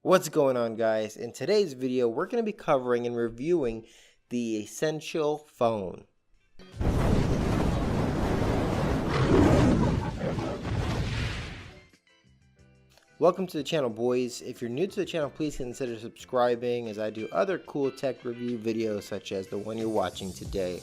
What's going on, guys? In today's video, we're going to be covering and reviewing the Essential phone. Welcome to the channel, boys. If you're new to the channel, please consider subscribing as I do other cool tech review videos such as the one you're watching today.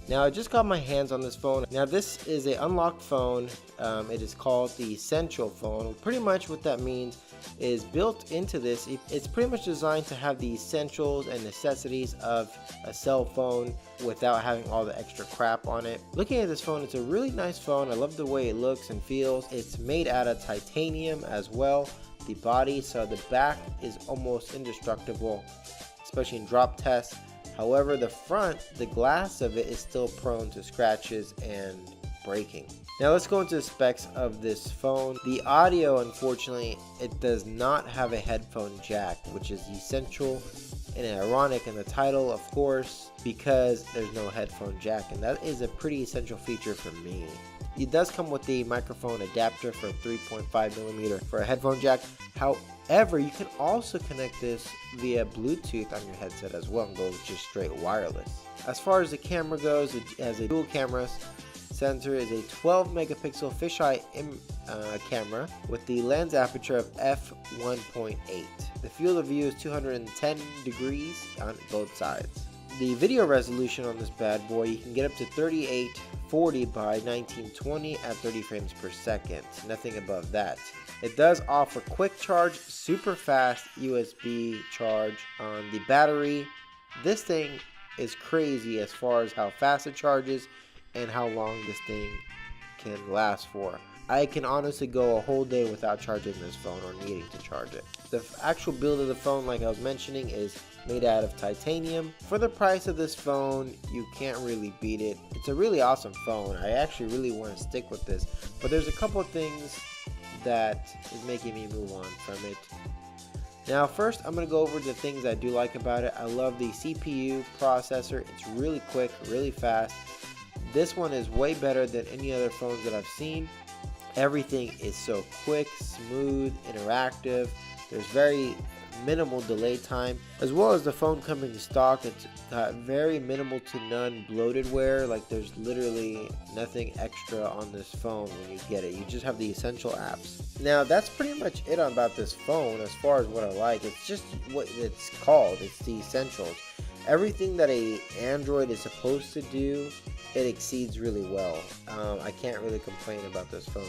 Now, I just got my hands on this phone. Now, this is an unlocked phone. It is called the Essential phone. Pretty much what that means is built into this, it's pretty much designed to have the essentials and necessities of a cell phone without having all the extra crap on it. Looking at this phone, it's a really nice phone. I love the way it looks and feels. It's made out of titanium as well, the body, so the back is almost indestructible, especially in drop tests. However, the front, the glass of it is still prone to scratches and breaking. Now let's go into the specs of this phone. The audio, unfortunately, it does not have a headphone jack, which is essential and ironic in the title, of course, because there's no headphone jack, and that is a pretty essential feature for me. It does come with the microphone adapter for 3.5mm for a headphone jack. However, you can also connect this via Bluetooth on your headset as well and go just straight wireless. As far as the camera goes, it has a dual camera. Sensor is a 12 megapixel fisheye camera with the lens aperture of f1.8. The field of view is 210 degrees on both sides. The video resolution on this bad boy, you can get up to 3840 by 1920 at 30 frames per second. Nothing above that. It does offer quick charge, super fast USB charge on the battery. This thing is crazy as far as how fast it charges and how long this thing can last for. I can honestly go a whole day without charging this phone or needing to charge it. The actual build of the phone, like I was mentioning, is made out of titanium. For the price of this phone, you can't really beat it. It's a really awesome phone. I actually really want to stick with this, but there's a couple of things that is making me move on from it. Now, first, I'm going to go over the things I do like about it. I love the CPU processor. It's really quick, really fast. This one is way better than any other phones that I've seen. Everything is so quick, smooth, interactive. There's very minimal delay time, as well as the phone coming in stock. It's got very minimal to none bloatware. Like, there's literally nothing extra on this phone when you get it. You just have the essential apps. Now, that's pretty much it about this phone as far as what I like. It's just what it's called. It's the essentials. Everything that a Android is supposed to do, it exceeds really well. I can't really complain about this phone.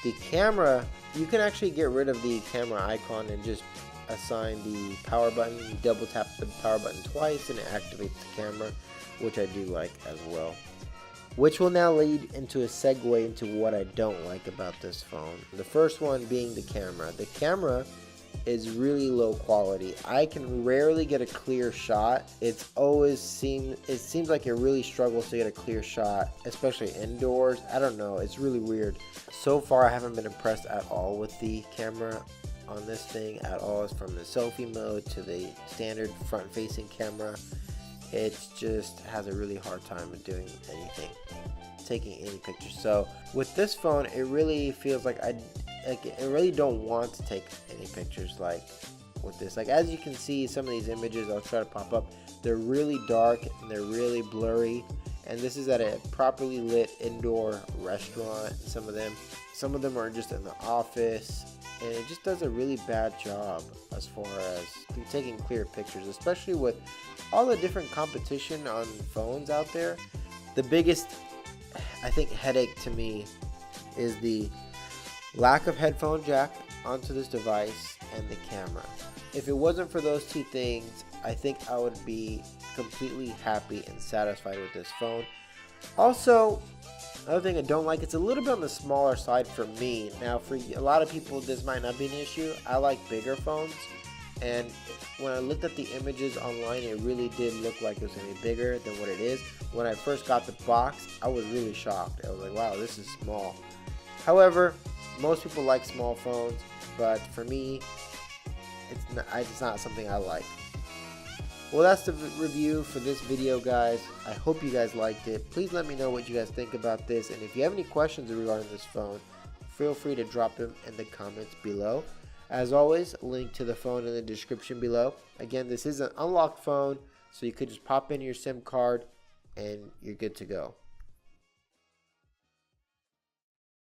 The camera, you can actually get rid of the camera icon and just assign the power button. You double tap the power button twice and it activates the camera, which I do like as well. Which will now lead into a segue into what I don't like about this phone. The first one being the camera. The camera is really low quality. I can rarely get a clear shot. It seems like it really struggles to get a clear shot, especially indoors. I don't know, it's really weird. So far, I haven't been impressed at all with the camera on this thing at all. From the selfie mode to the standard front facing camera, it just has a really hard time of doing anything, taking any pictures. So with this phone, it really feels like I really don't want to take any pictures like with this. Like, as you can see, some of these images I'll try to pop up, they're really dark and they're really blurry, and this is at a properly lit indoor restaurant. Some of them are just in the office, and it just does a really bad job as far as taking clear pictures, especially with all the different competition on phones out there. The biggest, I think, headache to me is the lack of headphone jack onto this device and the camera. If it wasn't for those two things, I think I would be completely happy and satisfied with this phone. Also, another thing I don't like, it's a little bit on the smaller side for me. Now, for a lot of people, this might not be an issue. I like bigger phones, and when I looked at the images online, it really did look like it was going to be bigger than what it is. When I first got the box, I was really shocked. I was like, wow, this is small. However, most people like small phones, but for me, it's not something I like. Well, that's the review for this video, guys. I hope you guys liked it. Please let me know what you guys think about this, and if you have any questions regarding this phone, feel free to drop them in the comments below. As always, link to the phone in the description below. Again, this is an unlocked phone, so you could just pop in your SIM card and you're good to go.